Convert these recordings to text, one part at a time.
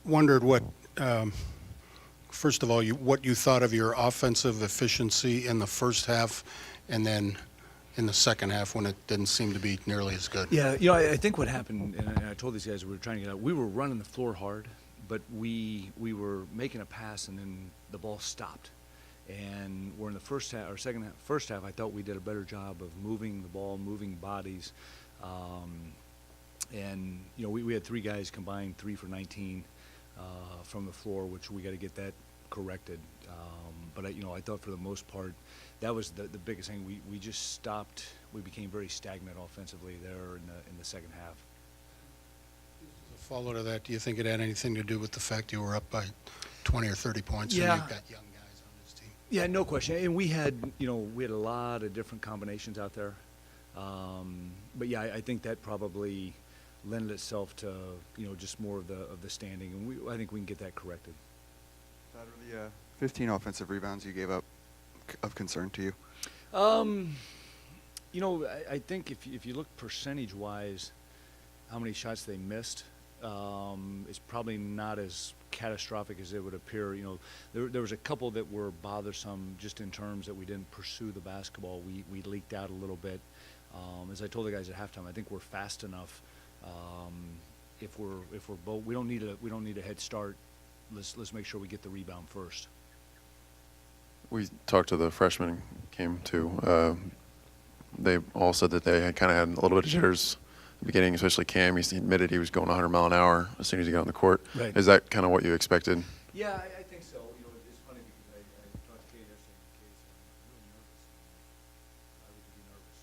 wondered first of all, what you thought of your offensive efficiency in the first half, and then in the second half when it didn't seem to be nearly as good. Yeah, I think what happened, and I told these guys we were trying to get out, we were running the floor hard, but we were making a pass and then the ball stopped. And we're in the first half, or second half, first half, I thought we did a better job of moving the ball, moving bodies. And, we had three guys combined, 3 for 19 from the floor, which we got to get that corrected. But I thought for the most part, that was the biggest thing. We just stopped. We became very stagnant offensively there in the second half. As a follow to that, do you think it had anything to do with the fact you were up by 20 or 30 points Yeah. and you've got young guys on this team? Yeah, no question. And we had a lot of different combinations out there. But yeah, I think that probably lended itself to just more of the standing, and I think we can get that corrected. Are the 15 offensive rebounds you gave up of concern to you? I think if you look percentage-wise, how many shots they missed, it's probably not as catastrophic as it would appear. There was a couple that were bothersome just in terms that we didn't pursue the basketball. We leaked out a little bit. As I told the guys at halftime, I think we're fast enough. If we're both, we don't need a head start. Let's make sure we get the rebound first. We talked to the freshmen came too. They all said that they kind of had a little bit of jitters at the beginning, especially Cam. He admitted he was going 100 mile an hour as soon as he got on the court. Right. Is that kind of what you expected? Yeah, I think so. It's funny because I talked to Kate yesterday. Kate said, I'm really nervous. I would be nervous,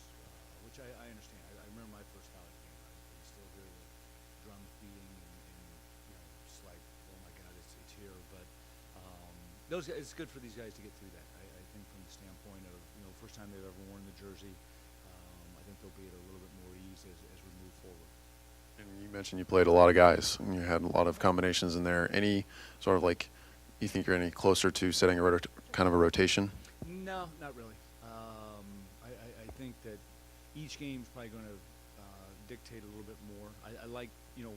which I understand. I remember my first college game. I can still hear the drums beating, and just like, oh my God, it's here. But those guys, it's good for these guys to get through that. I think from the standpoint of first time they've ever worn the jersey, I think they'll be at a little bit more ease as we move forward. And you mentioned you played a lot of guys, and you had a lot of combinations in there. Any sort of you think you're any closer to setting kind of a rotation? No, not really. I think that each game's probably going to dictate a little bit more. I like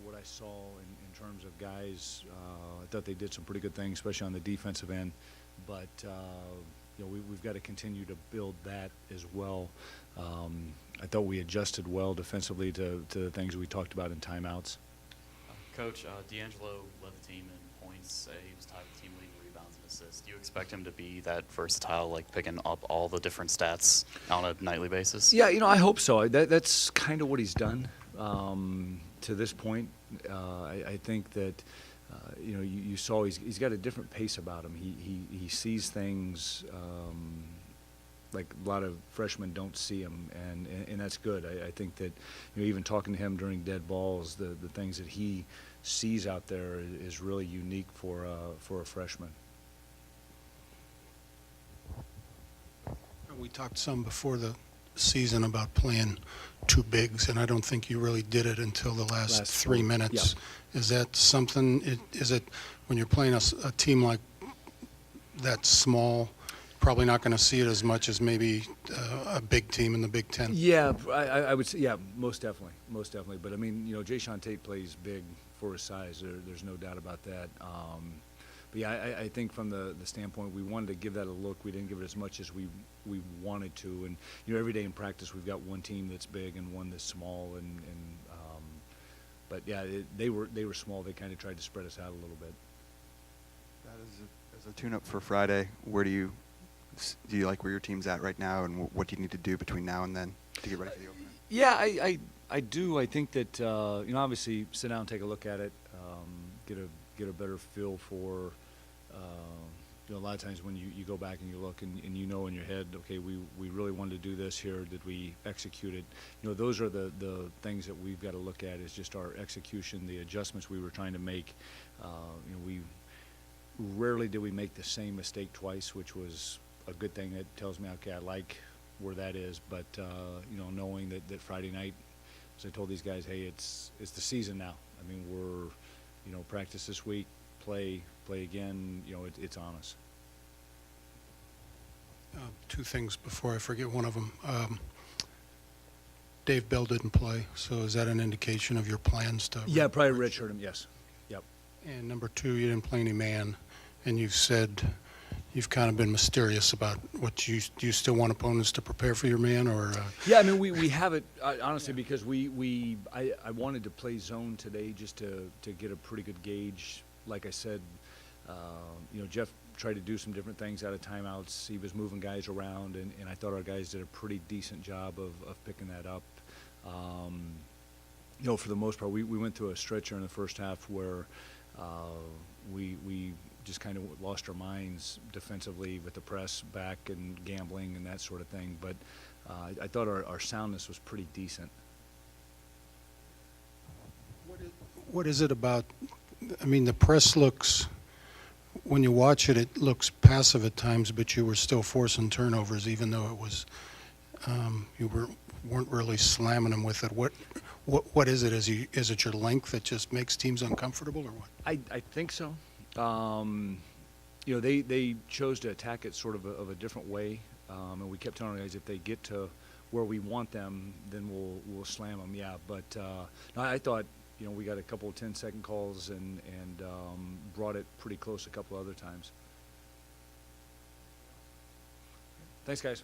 what I saw in terms of guys. I thought they did some pretty good things, especially on the defensive end. But we've got to continue to build that as well. I thought we adjusted well defensively to the things we talked about in timeouts. Coach, D'Angelo led the team in points. He was tied with team lead in rebounds and assists. Do you expect him to be that versatile, picking up all the different stats on a nightly basis? Yeah, I hope so. That's kind of what he's done to this point. I think that you saw he's got a different pace about him. He sees things like a lot of freshmen don't see him, and that's good. I think that even talking to him during dead balls, the things that he sees out there is really unique for a freshman. We talked some before the season about playing two bigs, and I don't think you really did it until the last 3 minutes. Yeah. Is that something? Is it when you're playing a team like that small? Probably not going to see it as much as maybe a big team in the Big Ten. Yeah, I would say, yeah, most definitely. But I mean, Jayshawn Tate plays big for his size. There's no doubt about that. But yeah, I think from the standpoint, we wanted to give that a look. We didn't give it as much as we wanted to. And every day in practice, we've got one team that's big and one that's small. But yeah, they were small. They kind of tried to spread us out a little bit. That is a tune-up for Friday. Do you like where your team's at right now, and what do you need to do between now and then to get ready for the opener? Yeah, I do. I think that obviously sit down and take a look at it, get a better feel for a lot of times when you go back and you look and in your head, okay, we really wanted to do this here. Did we execute it? Those are the things that we've got to look at is just our execution, the adjustments we were trying to make. We rarely did we make the same mistake twice, which was a good thing. That tells me, okay, I like where that is. But knowing that Friday night, as I told these guys, hey, it's the season now. I mean, we're practice this week, play again. It's on us. Two things before I forget one of them. Dave Bell didn't play, so is that an indication of your plans to? Yeah, probably Rich hurt him. Yes. Yep. And number two, you didn't play any man, and you've said you've kind of been mysterious about what do you still want opponents to prepare for your man, or? Yeah, I mean, we have it, honestly, because I wanted to play zone today just to get a pretty good gauge. Like I said, Jeff tried to do some different things out of timeouts. He was moving guys around, and I thought our guys did a pretty decent job of picking that up. For the most part, we went through a stretch in the first half where we just kind of lost our minds defensively with the press back and gambling and that sort of thing. But I thought our soundness was pretty decent. What is it about, I mean, the press looks, when you watch it, it looks passive at times, but you were still forcing turnovers, even though it was, you weren't really slamming them with it. What is it? Is it your length that just makes teams uncomfortable, or what? I think so. They chose to attack it sort of a different way, and we kept telling our guys if they get to where we want them, then we'll slam them. Yeah, but no, I thought we got a couple of 10-second calls and brought it pretty close a couple other times. Thanks, guys.